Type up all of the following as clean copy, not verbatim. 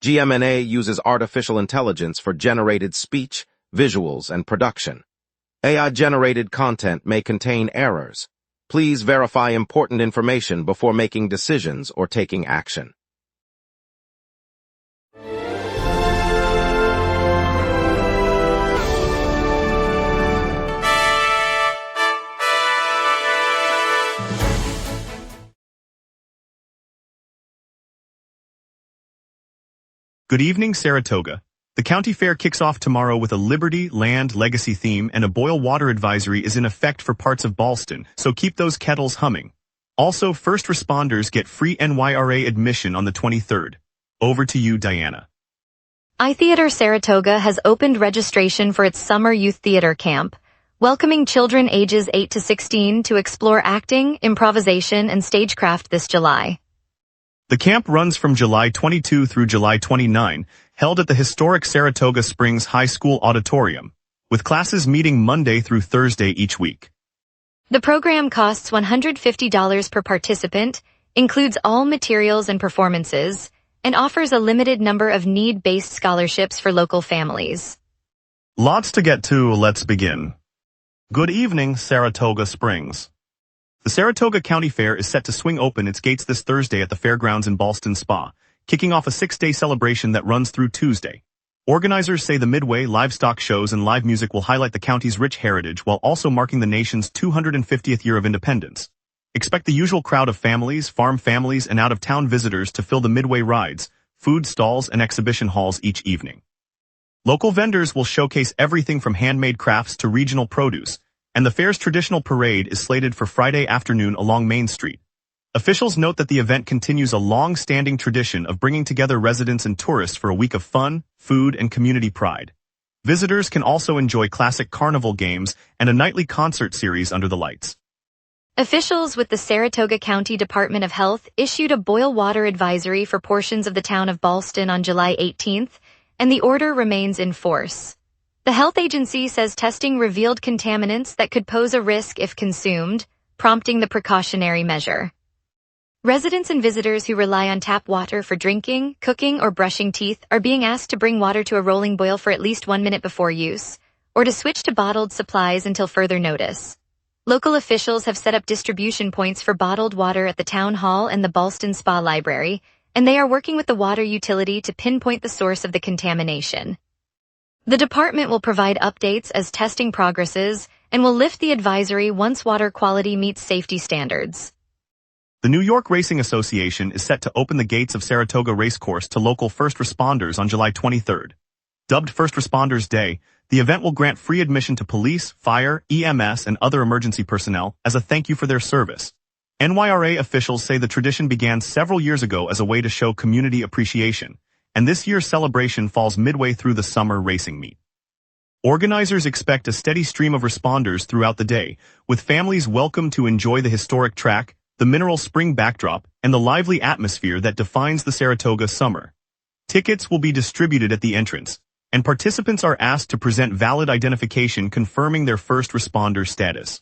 gmna uses artificial intelligence for generated speech, visuals, and production. AI-generated content may contain errors. Please verify important information before making decisions or taking action. Good evening, Saratoga. The county fair kicks off tomorrow with a Liberty, Land, Legacy theme, and a boil water advisory is in effect for parts of Ballston, so keep those kettles humming. Also, first responders get free NYRA admission on the 23rd. Over to you, Diana. iTheater Saratoga has opened registration for its summer youth theater camp, welcoming children ages 8 to 16 to explore acting, improvisation, and stagecraft this July. The camp runs from July 22 through July 29, held at the historic Saratoga Springs High School Auditorium, with classes meeting Monday through Thursday each week. The program costs $150 per participant, includes all materials and performances, and offers a limited number of need-based scholarships for local families. Lots to get to, let's begin. Good evening, Saratoga Springs. The Saratoga County Fair is set to swing open its gates this Thursday at the fairgrounds in Ballston Spa, kicking off a 6-day celebration that runs through Tuesday. Organizers say the midway, livestock shows, and live music will highlight the county's rich heritage while also marking the nation's 250th year of independence. Expect the usual crowd of families, farm families, and out-of-town visitors to fill the midway rides, food stalls, and exhibition halls each evening. Local vendors will showcase everything from handmade crafts to regional produce, and the fair's traditional parade is slated for Friday afternoon along Main Street. Officials note that the event continues a long-standing tradition of bringing together residents and tourists for a week of fun, food, and community pride. Visitors can also enjoy classic carnival games and a nightly concert series under the lights. Officials with the Saratoga County Department of Health issued a boil water advisory for portions of the town of Ballston on July 18th, and the order remains in force. The health agency says testing revealed contaminants that could pose a risk if consumed, prompting the precautionary measure. Residents and visitors who rely on tap water for drinking, cooking, or brushing teeth are being asked to bring water to a rolling boil for at least 1 minute before use, or to switch to bottled supplies until further notice. Local officials have set up distribution points for bottled water at the Town Hall and the Ballston Spa Library, and they are working with the water utility to pinpoint the source of the contamination. The department will provide updates as testing progresses and will lift the advisory once water quality meets safety standards. The New York Racing Association is set to open the gates of Saratoga Racecourse to local first responders on July 23rd. Dubbed First Responders Day, the event will grant free admission to police, fire, EMS, and other emergency personnel as a thank you for their service. NYRA officials say the tradition began several years ago as a way to show community appreciation, and this year's celebration falls midway through the summer racing meet. Organizers expect a steady stream of responders throughout the day, with families welcome to enjoy the historic track, the mineral spring backdrop, and the lively atmosphere that defines the Saratoga summer. Tickets will be distributed at the entrance, and participants are asked to present valid identification confirming their first responder status.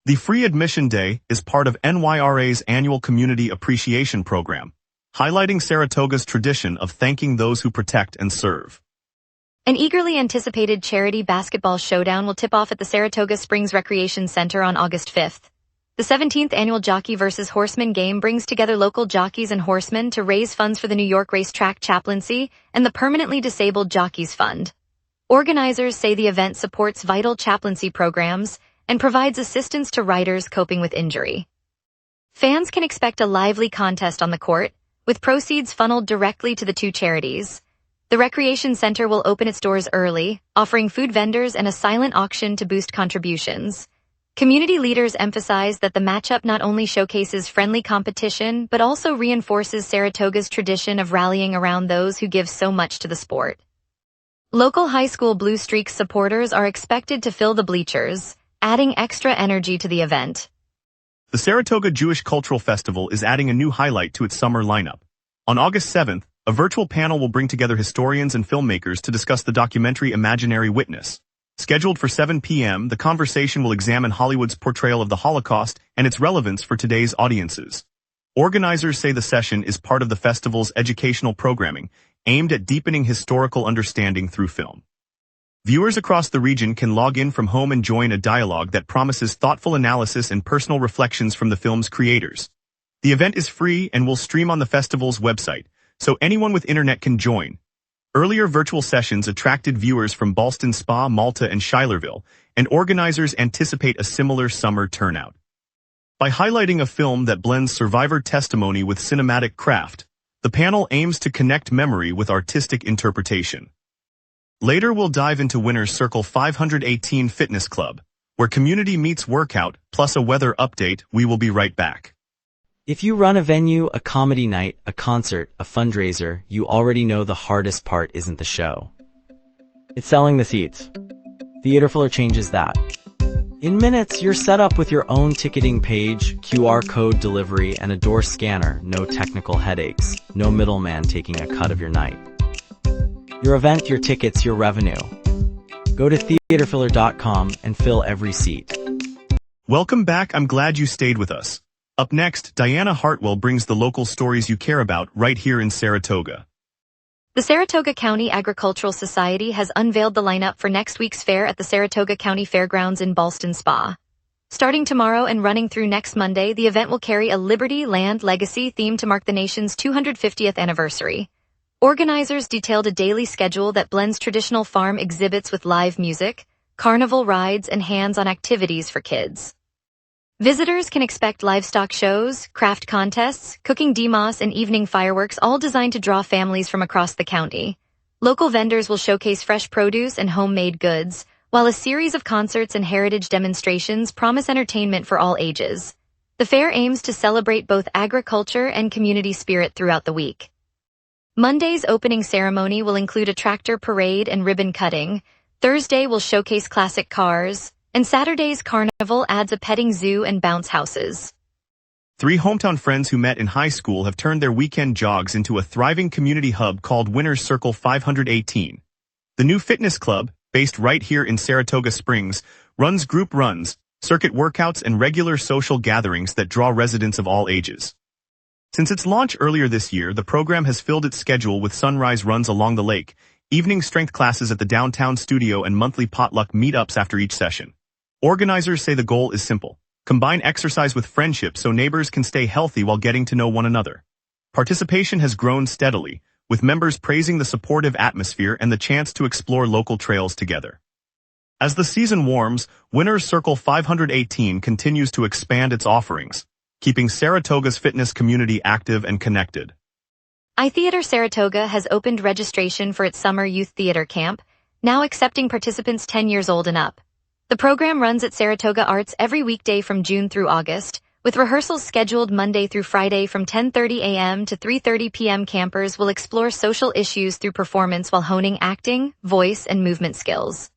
The free admission day is part of NYRA's annual Community Appreciation Program, highlighting Saratoga's tradition of thanking those who protect and serve. An eagerly anticipated charity basketball showdown will tip off at the Saratoga Springs Recreation Center on August 5th. The 17th annual Jockey vs. Horseman game brings together local jockeys and horsemen to raise funds for the New York Racetrack Chaplaincy and the Permanently Disabled Jockeys Fund. Organizers say the event supports vital chaplaincy programs and provides assistance to riders coping with injury. Fans can expect a lively contest on the court, with proceeds funneled directly to the two charities. The Recreation Center will open its doors early, offering food vendors and a silent auction to boost contributions. Community leaders emphasize that the matchup not only showcases friendly competition, but also reinforces Saratoga's tradition of rallying around those who give so much to the sport. Local high school Blue Streaks supporters are expected to fill the bleachers, adding extra energy to the event. The Saratoga Jewish Cultural Festival is adding a new highlight to its summer lineup. On August 7th, a virtual panel will bring together historians and filmmakers to discuss the documentary Imaginary Witness. Scheduled for 7 p.m., the conversation will examine Hollywood's portrayal of the Holocaust and its relevance for today's audiences. Organizers say the session is part of the festival's educational programming, aimed at deepening historical understanding through film. Viewers across the region can log in from home and join a dialogue that promises thoughtful analysis and personal reflections from the film's creators. The event is free and will stream on the festival's website, so anyone with internet can join. Earlier virtual sessions attracted viewers from Ballston Spa, Malta, and Schuylerville, and organizers anticipate a similar summer turnout. By highlighting a film that blends survivor testimony with cinematic craft, the panel aims to connect memory with artistic interpretation. Later we'll dive into Winner's Circle 518 Fitness Club, where community meets workout, plus a weather update. We will be right back. If you run a venue, a comedy night, a concert, a fundraiser, you already know the hardest part isn't the show. It's selling the seats. Theaterfiller changes that. In minutes, you're set up with your own ticketing page, QR code delivery, and a door scanner. No technical headaches. No middleman taking a cut of your night. Your event, your tickets, your revenue. Go to theaterfiller.com and fill every seat. Welcome back. I'm glad you stayed with us. Up next, Diana Hartwell brings the local stories you care about right here in Saratoga. The Saratoga County Agricultural Society has unveiled the lineup for next week's fair at the Saratoga County Fairgrounds in Ballston Spa. Starting tomorrow and running through next Monday, the event will carry a Liberty Land Legacy theme to mark the nation's 250th anniversary. Organizers detailed a daily schedule that blends traditional farm exhibits with live music, carnival rides, and hands-on activities for kids. Visitors can expect livestock shows, craft contests, cooking demos, and evening fireworks, all designed to draw families from across the county. Local vendors will showcase fresh produce and homemade goods, while a series of concerts and heritage demonstrations promise entertainment for all ages. The fair aims to celebrate both agriculture and community spirit throughout the week. Monday's opening ceremony will include a tractor parade and ribbon cutting. Thursday will showcase classic cars, and Saturday's carnival adds a petting zoo and bounce houses. 3 hometown friends who met in high school have turned their weekend jogs into a thriving community hub called Winner's Circle 518. The new fitness club, based right here in Saratoga Springs, runs group runs, circuit workouts, and regular social gatherings that draw residents of all ages. Since its launch earlier this year, the program has filled its schedule with sunrise runs along the lake, evening strength classes at the downtown studio, and monthly potluck meetups after each session. Organizers say the goal is simple: combine exercise with friendship so neighbors can stay healthy while getting to know one another. Participation has grown steadily, with members praising the supportive atmosphere and the chance to explore local trails together. As the season warms, Winner's Circle 518 continues to expand its offerings, keeping Saratoga's fitness community active and connected. iTheater Saratoga has opened registration for its summer youth theater camp, now accepting participants 10 years old and up. The program runs at Saratoga Arts every weekday from June through August, with rehearsals scheduled Monday through Friday from 10:30 a.m. to 3:30 p.m. Campers will explore social issues through performance while honing acting, voice, and movement skills.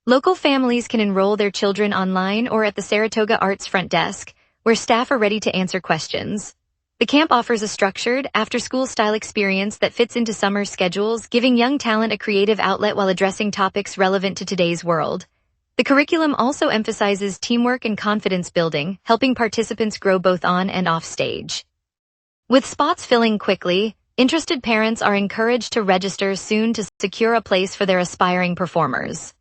Local families can enroll their children online or at the Saratoga Arts front desk, where staff are ready to answer questions. The camp offers a structured, after-school style experience that fits into summer schedules, giving young talent a creative outlet while addressing topics relevant to today's world. The curriculum also emphasizes teamwork and confidence building, helping participants grow both on and off stage. With spots filling quickly, interested parents are encouraged to register soon to secure a place for their aspiring performers.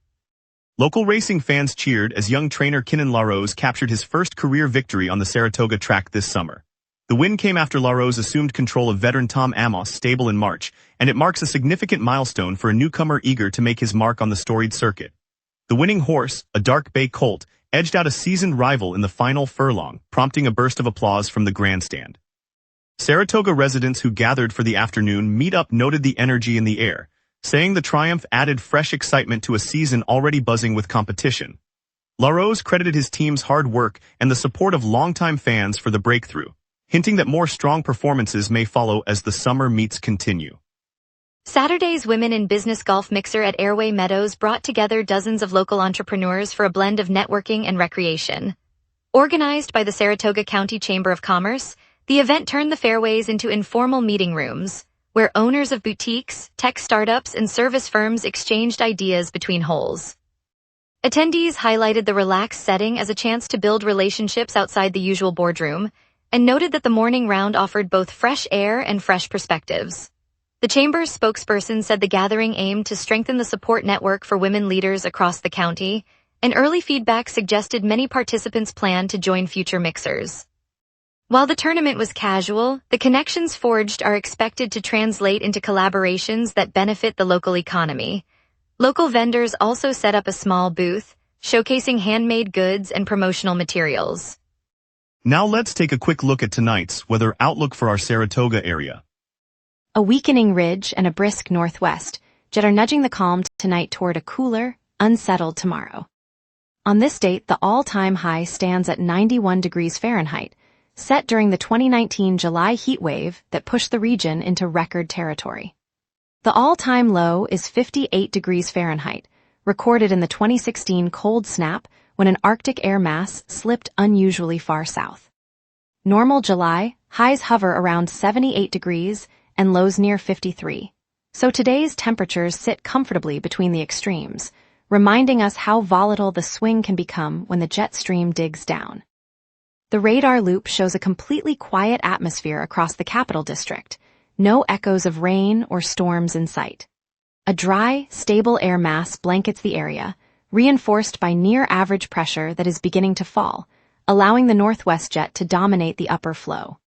Local racing fans cheered as young trainer Kinnan LaRose captured his first career victory on the Saratoga track this summer. The win came after LaRose assumed control of veteran Tom Amos' stable in March, and it marks a significant milestone for a newcomer eager to make his mark on the storied circuit. The winning horse, a Dark Bay colt, edged out a seasoned rival in the final furlong, prompting a burst of applause from the grandstand. Saratoga residents who gathered for the afternoon meetup noted the energy in the air, saying the triumph added fresh excitement to a season already buzzing with competition. LaRose credited his team's hard work and the support of longtime fans for the breakthrough, hinting that more strong performances may follow as the summer meets continue. Saturday's Women in Business Golf Mixer at Airway Meadows brought together dozens of local entrepreneurs for a blend of networking and recreation. Organized by the Saratoga County Chamber of Commerce, the event turned the fairways into informal meeting rooms, where owners of boutiques, tech startups, and service firms exchanged ideas between holes. Attendees highlighted the relaxed setting as a chance to build relationships outside the usual boardroom, and noted that the morning round offered both fresh air and fresh perspectives. The chamber's spokesperson said the gathering aimed to strengthen the support network for women leaders across the county, and early feedback suggested many participants plan to join future mixers. While the tournament was casual, the connections forged are expected to translate into collaborations that benefit the local economy. Local vendors also set up a small booth, showcasing handmade goods and promotional materials. Now let's take a quick look at tonight's weather outlook for our Saratoga area. A weakening ridge and a brisk northwest jet are nudging the calm tonight toward a cooler, unsettled tomorrow. On this date, the all-time high stands at 91 degrees Fahrenheit, set during the 2019 July heat wave that pushed the region into record territory. The all-time low is 58 degrees Fahrenheit, recorded in the 2016 cold snap when an Arctic air mass slipped unusually far south. Normal July, highs hover around 78 degrees and lows near 53. So today's temperatures sit comfortably between the extremes, reminding us how volatile the swing can become when the jet stream digs down. The radar loop shows a completely quiet atmosphere across the capital district, no echoes of rain or storms in sight. A dry, stable air mass blankets the area, reinforced by near-average pressure that is beginning to fall, allowing the northwest jet to dominate the upper flow.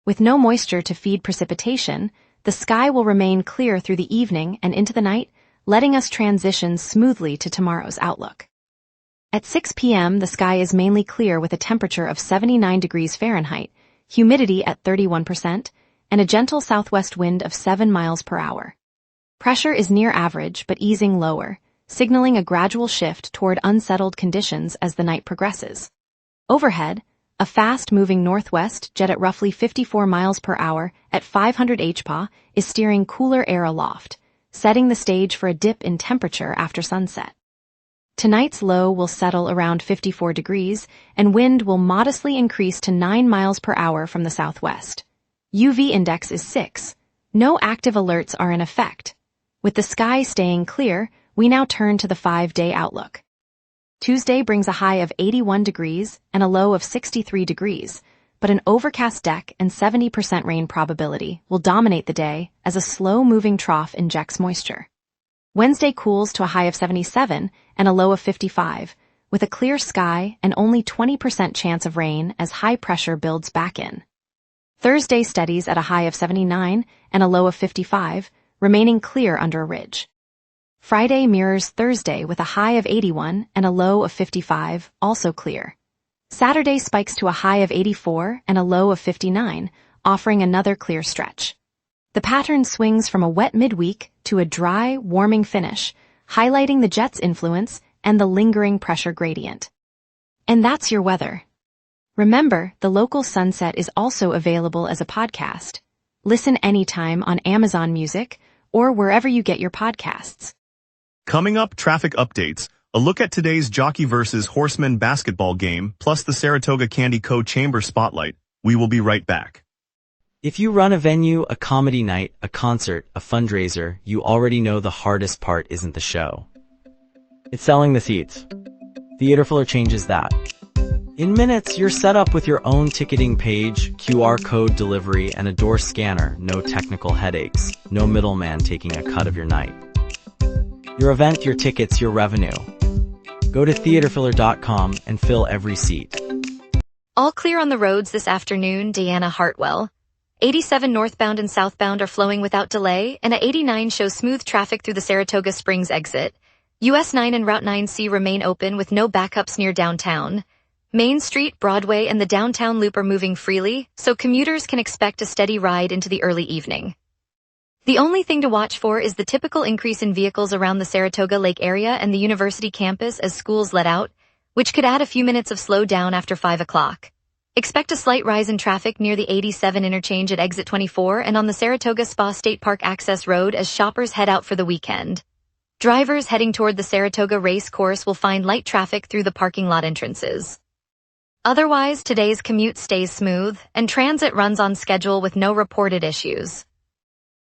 With no moisture to feed precipitation, the sky will remain clear through the evening and into the night, letting us transition smoothly to tomorrow's outlook. At 6 p.m., the sky is mainly clear with a temperature of 79 degrees Fahrenheit, humidity at 31%, and a gentle southwest wind of 7 miles per hour. Pressure is near average but easing lower, signaling a gradual shift toward unsettled conditions as the night progresses. Overhead, a fast-moving northwest jet at roughly 54 miles per hour at 500 hpa is steering cooler air aloft, setting the stage for a dip in temperature after sunset. Tonight's low will settle around 54 degrees, and wind will modestly increase to 9 miles per hour from the southwest. UV index is 6. No active alerts are in effect. With the sky staying clear, we now turn to the 5-day outlook. Tuesday brings a high of 81 degrees and a low of 63 degrees, but an overcast deck and 70% rain probability will dominate the day as a slow-moving trough injects moisture. Wednesday cools to a high of 77 and a low of 55, with a clear sky and only 20% chance of rain as high pressure builds back in. Thursday steadies at a high of 79 and a low of 55, remaining clear under a ridge. Friday mirrors Thursday with a high of 81 and a low of 55, also clear. Saturday spikes to a high of 84 and a low of 59, offering another clear stretch. The pattern swings from a wet midweek to a dry, warming finish, highlighting the jet's influence and the lingering pressure gradient. And that's your weather. Remember, the local sunset is also available as a podcast. Listen anytime on Amazon Music or wherever you get your podcasts. Coming up, traffic updates, a look at today's Jockey vs. Horseman basketball game, plus the Saratoga Candy Co. Chamber Spotlight. We will be right back. If you run a venue, a comedy night, a concert, a fundraiser, you already know the hardest part isn't the show. It's selling the seats. Theaterfiller changes that. In minutes, you're set up with your own ticketing page, QR code delivery, and a door scanner. No technical headaches. No middleman taking a cut of your night. Your event, your tickets, your revenue. Go to theaterfiller.com and fill every seat. All clear on the roads this afternoon, Deanna Hartwell. 87 northbound and southbound are flowing without delay, and a 89 shows smooth traffic through the Saratoga Springs exit. US 9 and Route 9C remain open with no backups near downtown. Main Street, Broadway, and the downtown loop are moving freely, so commuters can expect a steady ride into the early evening. The only thing to watch for is the typical increase in vehicles around the Saratoga Lake area and the university campus as schools let out, which could add a few minutes of slowdown after 5 o'clock. Expect a slight rise in traffic near the 87 interchange at exit 24 and on the Saratoga Spa State Park Access Road as shoppers head out for the weekend. Drivers heading toward the Saratoga Race Course will find light traffic through the parking lot entrances. Otherwise, today's commute stays smooth, and transit runs on schedule with no reported issues.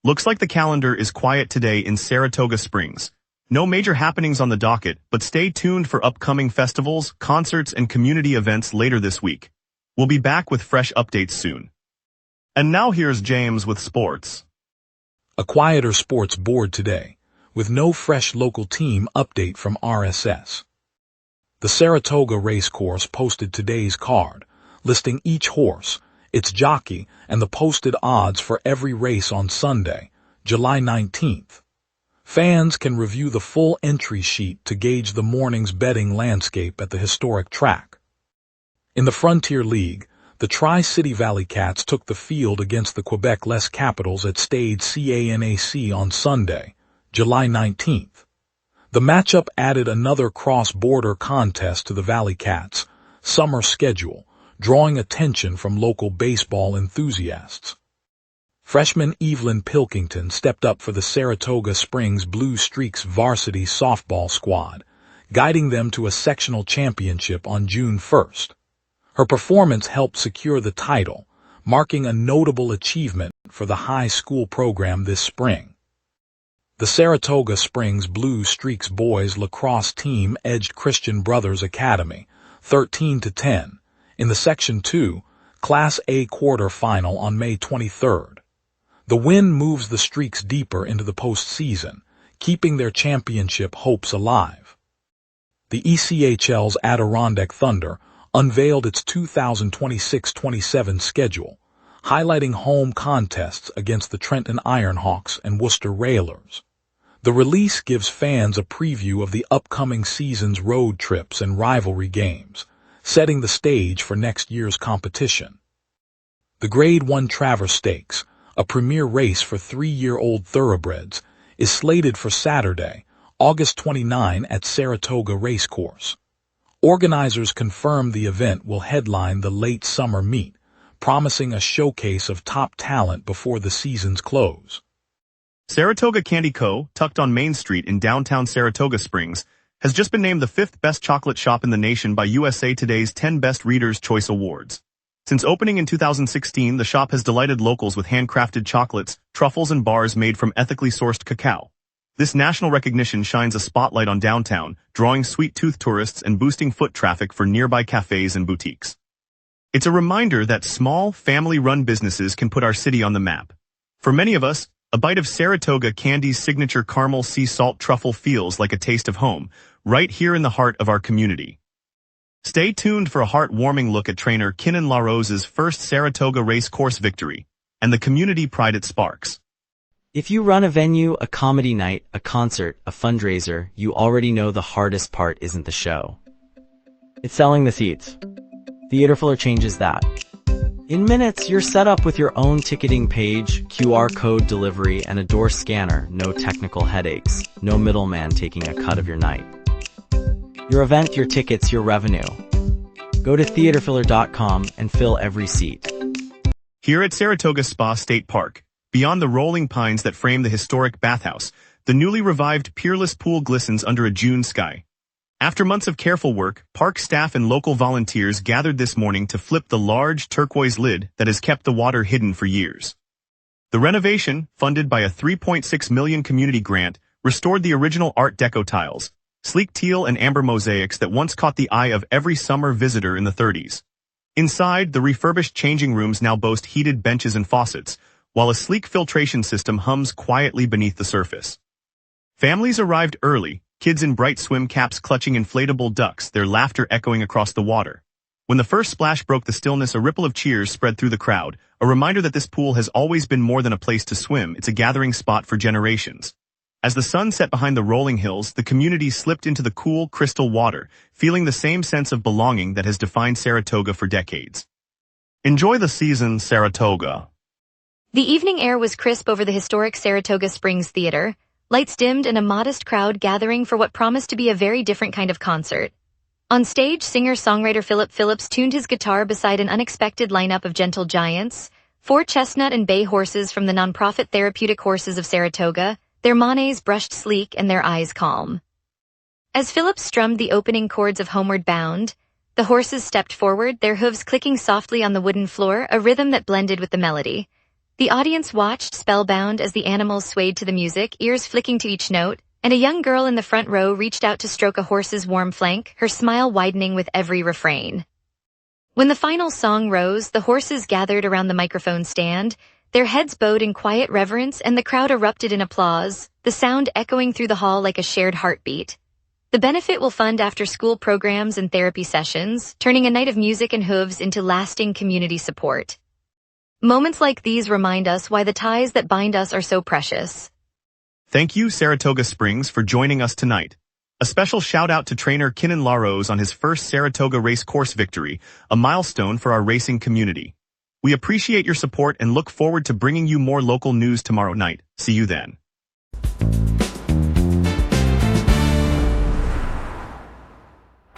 Looks like the calendar is quiet today in Saratoga Springs. No major happenings on the docket, but stay tuned for upcoming festivals, concerts, and community events later this week. We'll be back with fresh updates soon. And now here's James with sports. A quieter sports board today, with no fresh local team update from RSS. The Saratoga Racecourse posted today's card, listing each horse, its jockey, and the posted odds for every race on Sunday, July 19th. Fans can review the full entry sheet to gauge the morning's betting landscape at the historic track. In the Frontier League, the Tri-City Valley Cats took the field against the Quebec Les Capitals at Stade CANAC on Sunday, July 19th. The matchup added another cross-border contest to the Valley Cats' summer schedule, drawing attention from local baseball enthusiasts. Freshman Evelyn Pilkington stepped up for the Saratoga Springs Blue Streaks varsity softball squad, guiding them to a sectional championship on June 1st. Her performance helped secure the title, marking a notable achievement for the high school program this spring. The Saratoga Springs Blue Streaks boys lacrosse team edged Christian Brothers Academy 13-10 in the Section 2 Class A quarterfinal on May 23rd. The win moves the Streaks deeper into the postseason, keeping their championship hopes alive. The ECHL's Adirondack Thunder unveiled its 2026-27 schedule, highlighting home contests against the Trenton Ironhawks and Worcester Railers. The release gives fans a preview of the upcoming season's road trips and rivalry games, setting the stage for next year's competition. The Grade 1 Travers Stakes, a premier race for 3-year-old thoroughbreds, is slated for Saturday, August 29 at Saratoga Racecourse. Organizers confirmed the event will headline the late summer meet, promising a showcase of top talent before the season's close. Saratoga Candy Co., tucked on Main Street in downtown Saratoga Springs, has just been named the 5th best chocolate shop in the nation by USA Today's 10 Best Readers' Choice Awards. Since opening in 2016, the shop has delighted locals with handcrafted chocolates, truffles, and bars made from ethically sourced cacao. This national recognition shines a spotlight on downtown, drawing sweet-tooth tourists and boosting foot traffic for nearby cafes and boutiques. It's a reminder that small, family-run businesses can put our city on the map. For many of us, a bite of Saratoga Candy's signature caramel sea salt truffle feels like a taste of home, right here in the heart of our community. Stay tuned for a heartwarming look at trainer Kinnan LaRose's first Saratoga Racecourse victory, and the community pride it sparks. If you run a venue, a comedy night, a concert, a fundraiser, you already know the hardest part isn't the show. It's selling the seats. Theaterfiller changes that. In minutes, you're set up with your own ticketing page, QR code delivery, and a door scanner. No technical headaches. No middleman taking a cut of your night. Your event, your tickets, your revenue. Go to theaterfiller.com and fill every seat. Here at Saratoga Spa State Park, beyond the rolling pines that frame the historic bathhouse, the newly revived Peerless Pool glistens under a June sky. After months of careful work, park staff and local volunteers gathered this morning to flip the large turquoise lid that has kept the water hidden for years. The renovation, funded by a $3.6 million community grant, restored the original Art Deco tiles, sleek teal and amber mosaics that once caught the eye of every summer visitor in the 30s. Inside, the refurbished changing rooms now boast heated benches and faucets, while a sleek filtration system hums quietly beneath the surface. Families arrived early, kids in bright swim caps clutching inflatable ducks, their laughter echoing across the water. When the first splash broke the stillness, a ripple of cheers spread through the crowd, a reminder that this pool has always been more than a place to swim, it's a gathering spot for generations. As the sun set behind the rolling hills, the community slipped into the cool, crystal water, feeling the same sense of belonging that has defined Saratoga for decades. Enjoy the season, Saratoga. The evening air was crisp over the historic Saratoga Springs Theater, lights dimmed and a modest crowd gathering for what promised to be a very different kind of concert. On stage, singer-songwriter Philip Phillips tuned his guitar beside an unexpected lineup of gentle giants, 4 chestnut and bay horses from the nonprofit Therapeutic Horses of Saratoga, their manets brushed sleek and their eyes calm. As Phillips strummed the opening chords of Homeward Bound, the horses stepped forward, their hooves clicking softly on the wooden floor, a rhythm that blended with the melody. The audience watched, spellbound, as the animals swayed to the music, ears flicking to each note, and a young girl in the front row reached out to stroke a horse's warm flank, her smile widening with every refrain. When the final song rose, the horses gathered around the microphone stand, Their heads bowed in quiet reverence and the crowd erupted in applause, the sound echoing through the hall like a shared heartbeat. The benefit will fund after-school programs and therapy sessions, turning a night of music and hooves into lasting community support. Moments like these remind us why the ties that bind us are so precious. Thank you, Saratoga Springs, for joining us tonight. A special shout-out to trainer Kinnan LaRose on his first Saratoga race course victory, a milestone for our racing community. We appreciate your support and look forward to bringing you more local news tomorrow night. See you then.